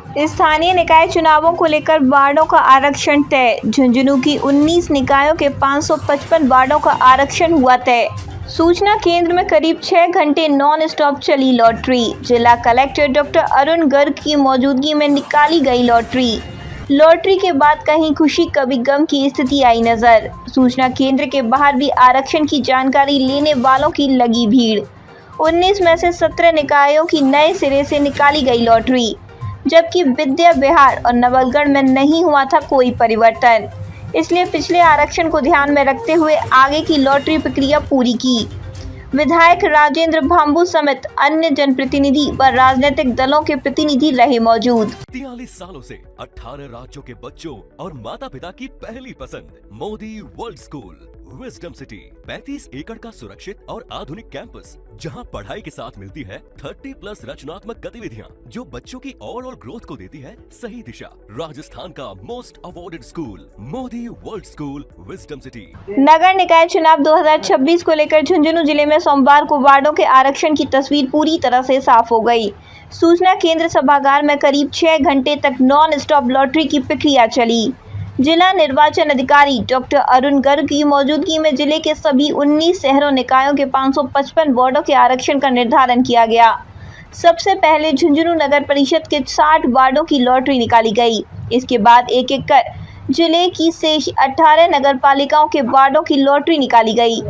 स्थानीय निकाय चुनावों को लेकर वार्डों का आरक्षण तय। झुंझुनू की 19 निकायों के 555 वार्डों का आरक्षण हुआ तय। सूचना केंद्र में करीब 6 घंटे नॉन स्टॉप चली लॉटरी। जिला कलेक्टर डॉक्टर अरुण गर्ग की मौजूदगी में निकाली गई लॉटरी। लॉटरी के बाद कहीं खुशी कभी गम की स्थिति आई नजर। सूचना केंद्र के बाहर भी आरक्षण की जानकारी लेने वालों की लगी भीड़। 19 में से 17 निकायों की नए सिरे से निकाली गई लॉटरी, जबकि विद्या विहार और नवलगढ़ में नहीं हुआ था कोई परिवर्तन। इसलिए पिछले आरक्षण को ध्यान में रखते हुए आगे की लॉटरी प्रक्रिया पूरी की। विधायक राजेंद्र भांबू समेत अन्य जनप्रतिनिधि व राजनीतिक दलों के प्रतिनिधि रहे मौजूद। 43 सालों से 18 राज्यों के बच्चों और माता पिता की पहली पसंद Modi world school wisdom city. 35 एकड़ का सुरक्षित और आधुनिक कैंपस, जहां पढ़ाई के साथ मिलती है 30+ रचनात्मक गतिविधियां, जो बच्चों की ओवरऑल ग्रोथ को देती है सही दिशा। राजस्थान का most awarded school Modi world school wisdom city. नगर निकाय चुनाव 2026 को लेकर झुंझुनू जिले में सोमवार को वार्डों के आरक्षण की तस्वीर पूरी तरह से साफ हो गई। सूचना केंद्र सभागार में करीब 6 घंटे तक नॉन स्टॉप लॉटरी की प्रक्रिया चली। जिला निर्वाचन अधिकारी डॉक्टर अरुण गर्ग की मौजूदगी में जिले के सभी 19 शहरों निकायों के 555 वार्डों के आरक्षण का निर्धारण किया गया। सबसे पहले झुंझुनू नगर परिषद के 60 वार्डों की लॉटरी निकाली गई। इसके बाद एक एक कर जिले की शेष 18 नगर पालिकाओं के वार्डों की लॉटरी निकाली गई।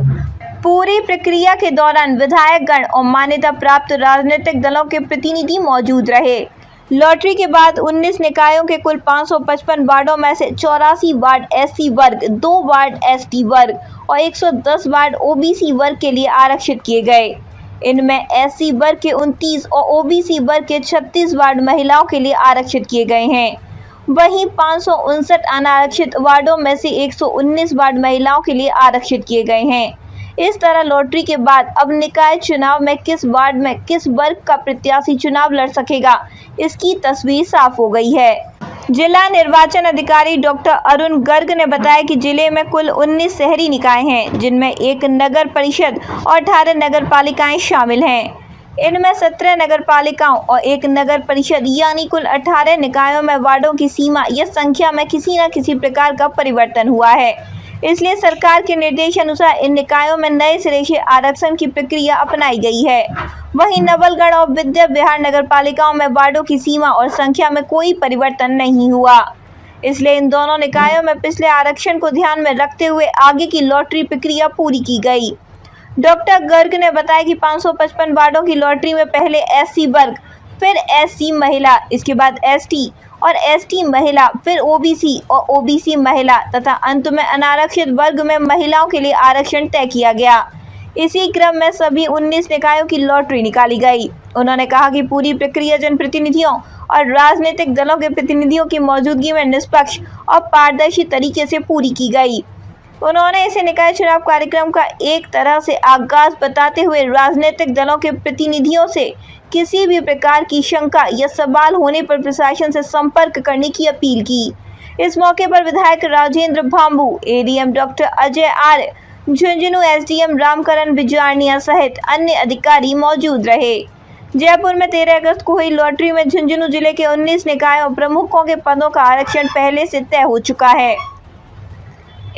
पूरी प्रक्रिया के दौरान विधायकगण और मान्यता प्राप्त राजनीतिक दलों के प्रतिनिधि मौजूद रहे। लॉटरी के बाद 19 निकायों के कुल 555 वार्डों में से 84 वार्ड एससी वर्ग, 2 वार्ड एसटी वर्ग और 110 वार्ड ओबीसी वर्ग के लिए आरक्षित किए गए। इनमें एससी वर्ग के 29 और ओबीसी वर्ग के 36 वार्ड महिलाओं के लिए आरक्षित किए गए हैं। वहीं 559 अनारक्षित वार्डों में से 119 वार्ड महिलाओं के लिए आरक्षित किए गए हैं। इस तरह लॉटरी के बाद अब निकाय चुनाव में किस वार्ड में किस वर्ग का प्रत्याशी चुनाव लड़ सकेगा, इसकी तस्वीर साफ हो गई है। जिला निर्वाचन अधिकारी डॉक्टर अरुण गर्ग ने बताया कि जिले में कुल 19 शहरी निकाय हैं, जिनमें 1 नगर परिषद और 18 नगर पालिकाएं शामिल हैं। इनमें 17 नगर पालिकाओं और 1 नगर परिषद यानी कुल 18 निकायों में वार्डों की सीमा या संख्या में किसी न किसी प्रकार का परिवर्तन हुआ है। इसलिए सरकार के निर्देशानुसार इन निकायों में नए सिरे से आरक्षण की प्रक्रिया अपनाई गई है। वहीं नवलगढ़ और विद्या विहार नगर पालिकाओं में वार्डों की सीमा और संख्या में कोई परिवर्तन नहीं हुआ। इसलिए इन दोनों निकायों में पिछले आरक्षण को ध्यान में रखते हुए आगे की लॉटरी प्रक्रिया पूरी की गई। डॉक्टर गर्ग ने बताया कि 555 वार्डों की लॉटरी में पहले एससी वर्ग, फिर एससी महिला, इसके बाद एसटी और एसटी महिला, फिर ओबीसी और ओबीसी महिला तथा अंत में अनारक्षित वर्ग में महिलाओं के लिए आरक्षण तय किया गया। इसी क्रम में सभी 19 निकायों की लॉटरी निकाली गई। उन्होंने कहा कि पूरी प्रक्रिया जनप्रतिनिधियों और राजनीतिक दलों के प्रतिनिधियों की मौजूदगी में निष्पक्ष और पारदर्शी तरीके से पूरी की गई। उन्होंने इसे निकाय चुनाव कार्यक्रम का एक तरह से आगाज बताते हुए राजनीतिक दलों के प्रतिनिधियों से किसी भी प्रकार की शंका या सवाल होने पर प्रशासन से संपर्क करने की अपील की। इस मौके पर विधायक राजेंद्र भांबू, एडीएम डॉक्टर अजय आर्य, झुंझुनू एसडीएम रामकरण बिजारनिया सहित अन्य अधिकारी मौजूद रहे। जयपुर में 13 अगस्त को हुई लॉटरी में झुंझुनू जिले के 19 निकायों प्रमुखों के पदों का आरक्षण पहले से तय हो चुका है।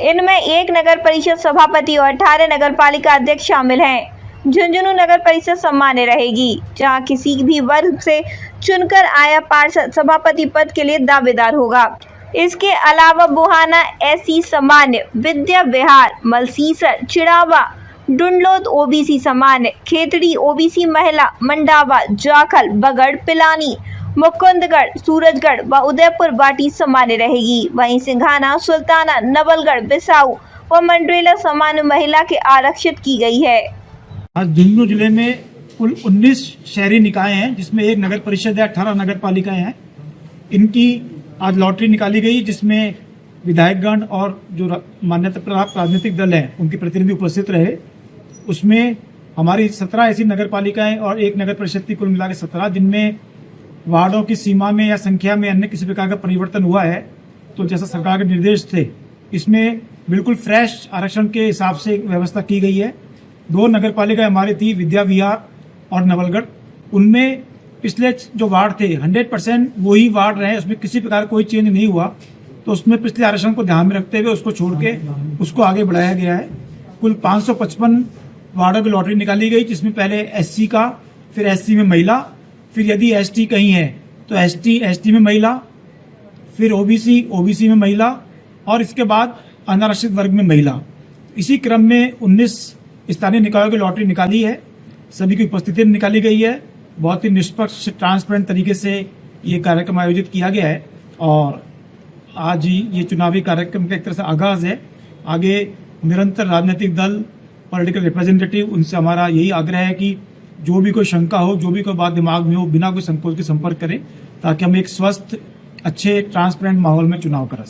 इनमें 1 नगर परिषद सभापति और 18 नगर पालिका अध्यक्ष शामिल हैं। झुंझुनू नगर परिषद सामान्य रहेगी, जहां किसी भी वर्ग से चुनकर आया पार्षद सभापति पद के लिए दावेदार होगा। इसके अलावा बुहाना एससी सामान्य, विद्या विहार, मलसीसर, चिड़ावा, डुंडलोद ओबीसी सामान्य, खेतड़ी ओबीसी महिला, मंडावा, जाखल, बगड़, पिलानी, मुकुंदगढ़, सूरजगढ़ व उदयपुर बाटी सामान्य रहेगी। वहीं सिंघाना, सुल्ताना, नवलगढ़, बिसाऊ व मंडरेला सामान्य महिला के आरक्षित की गई है। आज झुंझुनू जिले में कुल 19 शहरी निकाय हैं, जिसमें 1 नगर परिषद है, 18 नगर पालिकाएं हैं। इनकी आज लॉटरी निकाली गई, जिसमें विधायकगण और जो मान्यता प्राप्त राजनीतिक दल हैं उनके प्रतिनिधि उपस्थित रहे। उसमें हमारी 17 ऐसी नगर पालिकाएं और 1 नगर परिषद की कुल मिलाकर 17, जिनमें वार्डों की सीमा में या संख्या में अन्य किसी प्रकार का परिवर्तन हुआ है। तो जैसा सरकार के निर्देश थे, इसमें बिल्कुल फ्रेश आरक्षण के हिसाब से व्यवस्था की गई है। 2 नगर पालिका हमारी थी, विद्या विहार और नवलगढ़। उनमें पिछले जो वार्ड थे 100% वही वार्ड रहे, उसमें किसी प्रकार कोई चेंज नहीं हुआ। तो उसमें पिछले आरक्षण को ध्यान में रखते हुए उसको छोड़ के उसको आगे बढ़ाया गया है। कुल 555 वार्डों की लॉटरी निकाली गई, जिसमें पहले एससी का, फिर एससी में महिला, फिर यदि एसटी कहीं है तो एसटी में महिला, फिर ओबीसी में महिला, और इसके बाद अनारक्षित वर्ग में महिला। इसी क्रम में 19 स्थानीय निकायों की लॉटरी निकाली है। सभी की उपस्थिति में निकाली गई है। बहुत ही निष्पक्ष ट्रांसपेरेंट तरीके से ये कार्यक्रम आयोजित किया गया है और आज ही ये चुनावी कार्यक्रम का एक तरह से आगाज है। आगे निरंतर राजनीतिक दल, पॉलिटिकल रिप्रेजेंटेटिव, उनसे हमारा यही आग्रह है कि जो भी कोई शंका हो, जो भी कोई बात दिमाग में हो, बिना कोई संकोच के संपर्क करें, ताकि हम एक स्वस्थ, अच्छे, ट्रांसपेरेंट माहौल में चुनाव करें।